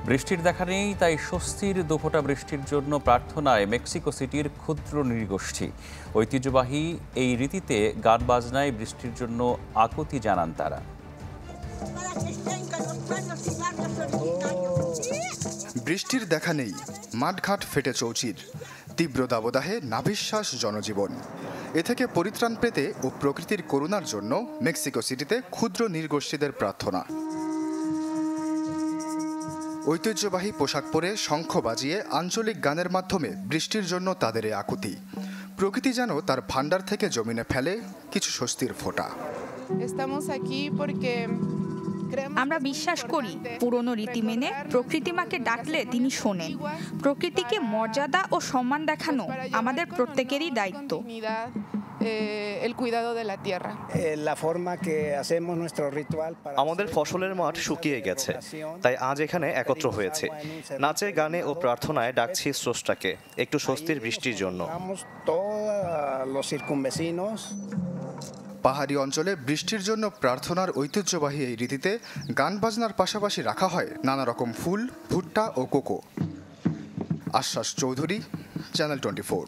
বৃষ্টির দেখা নেই, তাই স্বস্তির দুফোঁটা বৃষ্টির জন্য প্রার্থনায় মেক্সিকো সিটির ক্ষুদ্র নৃগোষ্ঠী। ঐতিহ্যবাহী এই রীতিতে গান বাজনায় বৃষ্টির জন্য আকুতি জানান তারা। বৃষ্টির দেখা নেই, মাঠঘাট ফেটে চৌচির, তীব্র দাবদাহে নাভিশ্বাস জনজীবন। এ থেকে পরিত্রাণ পেতে ও প্রকৃতির করুণার জন্য মেক্সিকো সিটিতে ক্ষুদ্র নৃগোষ্ঠীদের প্রার্থনা। ঐতিহ্যবাহী পোশাক পরে শঙ্খ বাজিয়ে আঞ্চলিক গানের মাধ্যমে বৃষ্টির জন্য তাদের এই আকুতি। প্রকৃতি যেন তার ভান্ডার থেকে জমিনে ফেলে কিছু স্বস্তির ফোঁটা। আমরা বিশ্বাস করি পুরনো রীতি মেনে প্রকৃতি মাকে ডাকলে তিনি শোনেন। প্রকৃতিকে মর্যাদা ও সম্মান দেখানো আমাদের প্রত্যেকেরই দায়িত্ব। আমাদের ফসলের মাঠ শুকিয়ে গেছে, তাই আজ এখানে একত্র হয়েছে। নাচে গানে ও প্রার্থনায় ডাকছি স্রষ্টাকে একটু স্বস্তির বৃষ্টির জন্য। পাহাড়ি অঞ্চলে বৃষ্টির জন্য প্রার্থনার ঐতিহ্যবাহী এই রীতিতে গান বাজনার পাশাপাশি রাখা হয় নানা রকম ফুল, ভুট্টা ও কোকো। আশ্বাস চৌধুরী, চ্যানেল 24।